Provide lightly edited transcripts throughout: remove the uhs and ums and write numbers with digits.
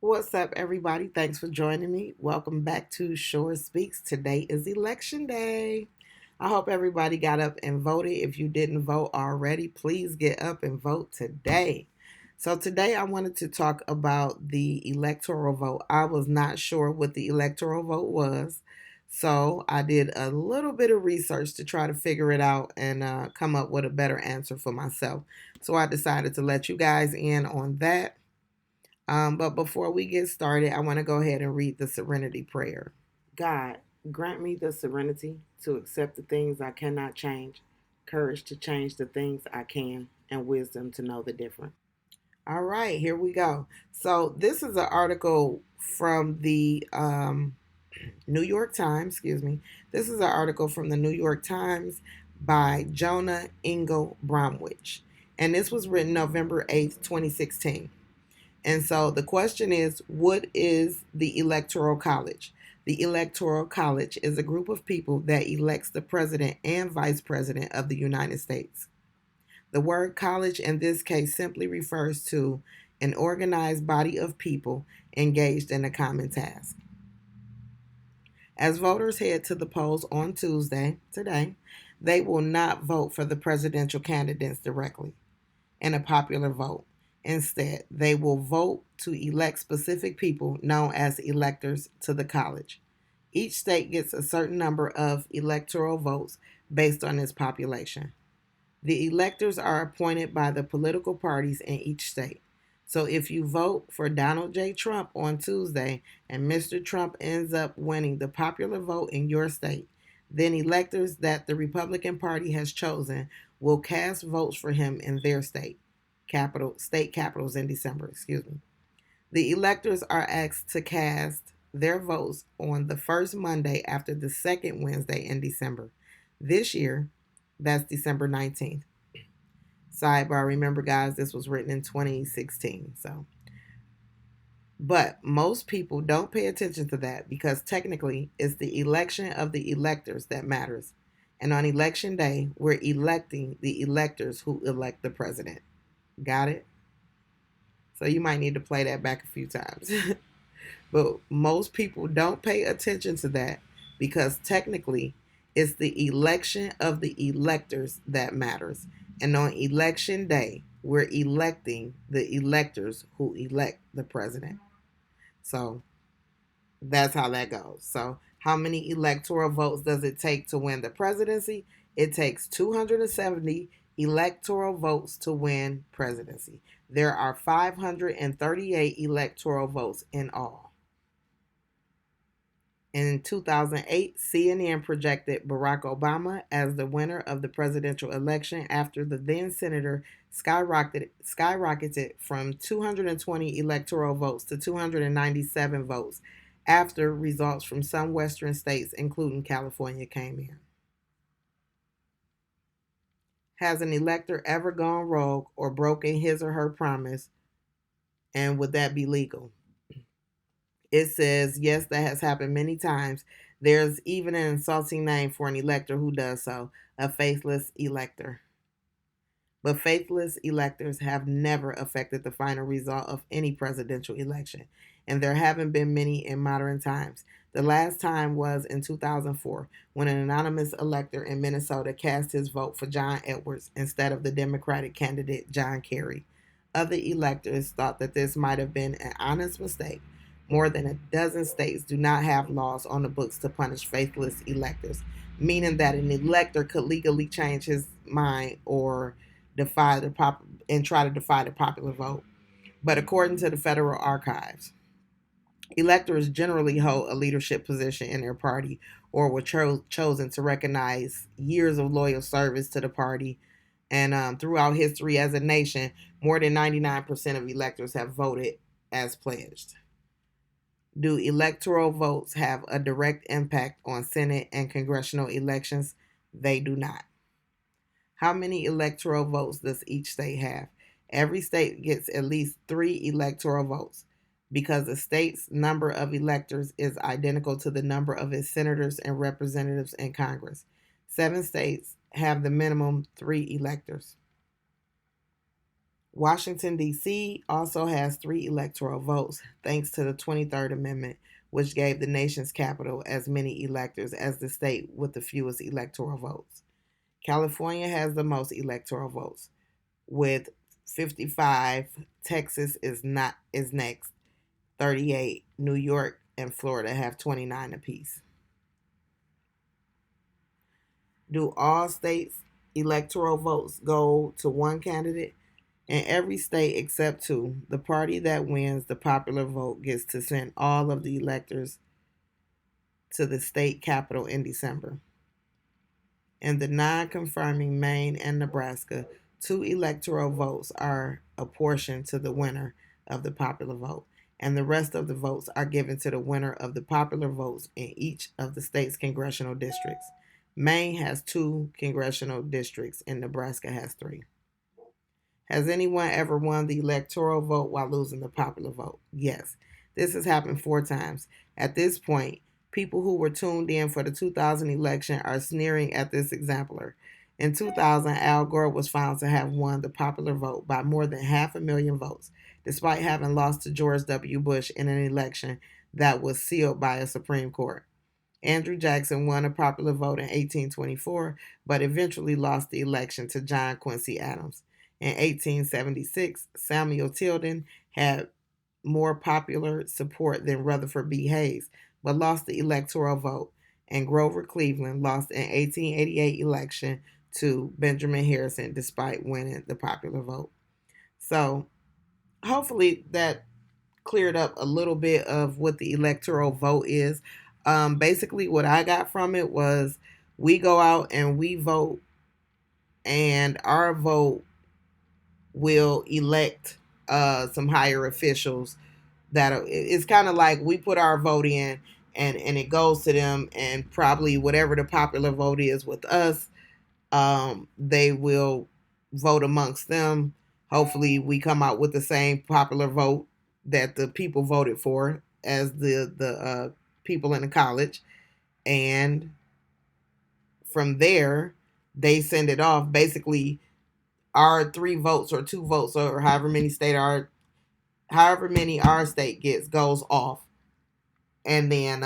What's up, everybody? Thanks for joining me. Welcome back to Shore Speaks. Today is election day. I hope everybody got up and voted. If you didn't vote already, please get up and vote today. So, today I wanted to talk about the electoral vote. I was not sure what the electoral vote was. So, I did a little bit of research to try to figure it out and come up with a better answer for myself. So, I decided to let you guys in on that. But before we get started, I want to go ahead and read the serenity prayer. God, grant me the serenity to accept the things I cannot change, courage to change the things I can, and wisdom to know the difference. All right, here we go. So, this is an article from the New York Times, excuse me. This is an article from the New York Times by Jonah Engel Bromwich. And this was written November 8th, 2016. And so the question is, what is the Electoral College? The Electoral College is a group of people that elects the president and vice president of the United States. The word college in this case simply refers to an organized body of people engaged in a common task. As voters head to the polls on Tuesday, today, they will not vote for the presidential candidates directly in a popular vote. Instead, they will vote to elect specific people known as electors to the college. Each state gets a certain number of electoral votes based on its population. The electors are appointed by the political parties in each state. So if you vote for Donald J. Trump on Tuesday and Mr. Trump ends up winning the popular vote in your state, then electors that the Republican Party has chosen will cast votes for him in their state capitals in December, excuse me. The electors are asked to cast their votes on the first Monday after the second Wednesday in December. This year, that's December 19th. Sidebar, remember guys, this was written in 2016. But most people don't pay attention to that because technically it's the election of the electors that matters. And on election day, we're electing the electors who elect the president. Got it? So you might need to play that back a few times. But most people don't pay attention to that because technically it's the election of the electors that matters. And on election day, we're electing the electors who elect the president. So that's how that goes. So, how many electoral votes does it take to win the presidency? It takes 270 electoral votes to win presidency. There are 538 electoral votes in all. In 2008, CNN projected Barack Obama as the winner of the presidential election after the then senator skyrocketed from 220 electoral votes to 297 votes after results from some western states, including California, came in. Has an elector ever gone rogue or broken his or her promise, and would that be legal? It says, yes, that has happened many times. There's even an insulting name for an elector who does so, a faithless elector. But faithless electors have never affected the final result of any presidential election, and there haven't been many in modern times. The last time was in 2004 when an anonymous elector in Minnesota cast his vote for John Edwards instead of the Democratic candidate John Kerry. Other electors thought that this might have been an honest mistake. More than a dozen states do not have laws on the books to punish faithless electors, meaning that an elector could legally change his mind or defy the pop and try to defy the popular vote. But according to the federal archives, electors generally hold a leadership position in their party or were chosen to recognize years of loyal service to the party. And throughout history as a nation, more than 99% of electors have voted as pledged. Do electoral votes have a direct impact on Senate and congressional elections? They do not. How many electoral votes does each state have? Every state gets at least 3 electoral votes because the state's number of electors is identical to the number of its senators and representatives in Congress. 7 states have the minimum 3 electors. Washington, D.C. also has 3 electoral votes, thanks to the 23rd Amendment, which gave the nation's capital as many electors as the state with the fewest electoral votes. California has the most electoral votes, with 55. Texas is next, 38. New York and Florida have 29 apiece. Do all states' electoral votes go to one candidate? In every state except two, the party that wins the popular vote gets to send all of the electors to the state capital in December. In the non confirming Maine and Nebraska, 2 electoral votes are apportioned to the winner of the popular vote, and the rest of the votes are given to the winner of the popular votes in each of the state's congressional districts. Maine has 2 congressional districts, and Nebraska has 3. Has anyone ever won the electoral vote while losing the popular vote? Yes. This has happened 4 times. At this point, people who were tuned in for the 2000 election are sneering at this exemplar. In 2000, Al Gore was found to have won the popular vote by more than 500,000 votes, despite having lost to George W. Bush in an election that was sealed by a Supreme Court. Andrew Jackson won a popular vote in 1824, but eventually lost the election to John Quincy Adams. In 1876, Samuel Tilden had more popular support than Rutherford B. Hayes, but lost the electoral vote, and Grover Cleveland lost an 1888 election to Benjamin Harrison despite winning the popular vote. So, hopefully that cleared up a little bit of what the electoral vote is. Basically, what I got from it was we go out and we vote, and our vote will elect some higher officials. That it's kind of like we put our vote in, and it goes to them, and probably whatever the popular vote is with us, they will vote amongst them. Hopefully, we come out with the same popular vote that the people voted for as the people in the college, and from there, they send it off. Basically, our 3 votes or 2 votes or however many our state gets goes off, and then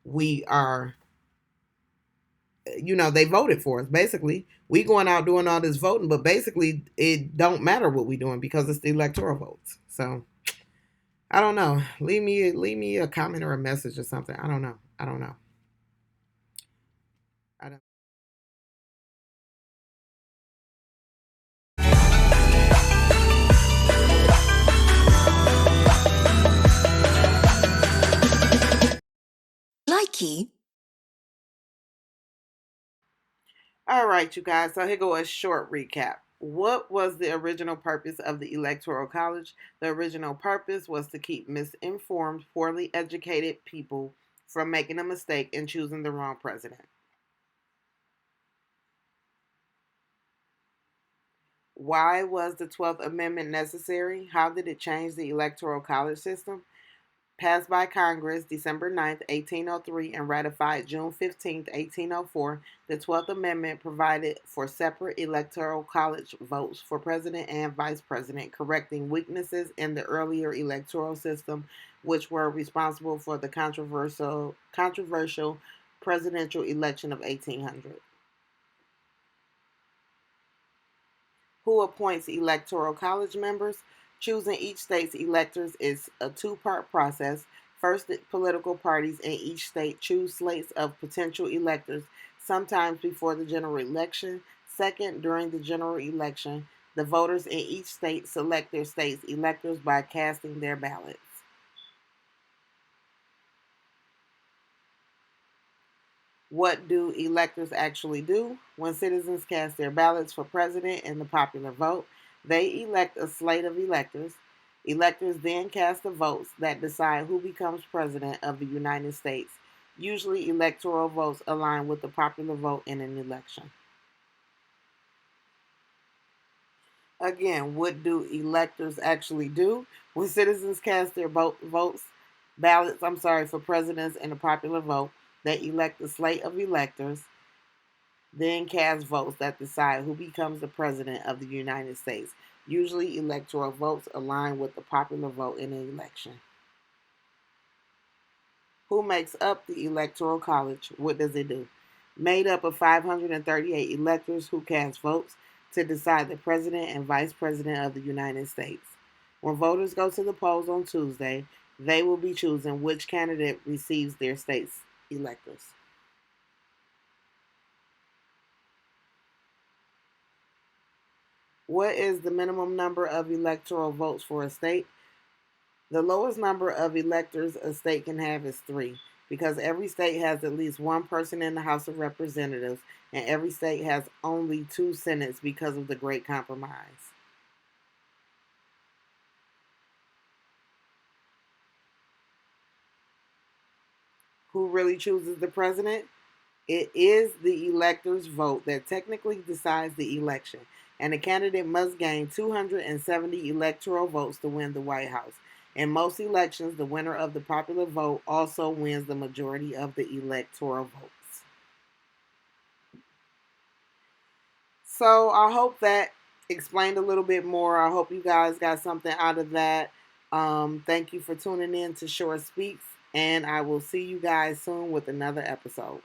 we are they voted for us. Basically, we going out doing all this voting, but basically it don't matter what we doing because it's the electoral votes. So I don't know. Leave me a comment or a message or something. I don't know. I don't know. I don't. Likey. All right, you guys. So here go a short recap. What was the original purpose of the Electoral College? The original purpose was to keep misinformed, poorly educated people from making a mistake and choosing the wrong president. Why was the 12th Amendment necessary? How did it change the Electoral College system? Passed by Congress December 9th, 1803, and ratified June 15th, 1804, the 12th Amendment provided for separate electoral college votes for president and vice president, correcting weaknesses in the earlier electoral system, which were responsible for the controversial presidential election of 1800. Who appoints electoral college members? Choosing each state's electors is a 2-part process. First, the political parties in each state choose slates of potential electors, sometimes before the general election. Second, during the general election, the voters in each state select their state's electors by casting their ballots. What do electors actually do? When citizens cast their ballots for president in the popular vote, they elect a slate of electors. Electors then cast the votes that decide who becomes president of the United States. Usually, electoral votes align with the popular vote in an election. Again, what do electors actually do? When citizens cast their ballots for presidents in a popular vote, they elect a slate of electors, then cast votes that decide who becomes the president of the United States. Usually, electoral votes align with the popular vote in an election. Who makes up the Electoral College? What does it do? Made up of 538 electors who cast votes to decide the president and vice president of the United States. When voters go to the polls on Tuesday, they will be choosing which candidate receives their state's electors. What is the minimum number of electoral votes for a state? The lowest number of electors a state can have is three, because every state has at least one person in the House of Representatives, and every state has only two Senates because of the Great Compromise. Who really chooses the president? It is the elector's vote that technically decides the election, and the candidate must gain 270 electoral votes to win the White House. In most elections, the winner of the popular vote also wins the majority of the electoral votes. So I hope that explained a little bit more. I hope you guys got something out of that. Thank you for tuning in to Short Speaks, and I will see you guys soon with another episode.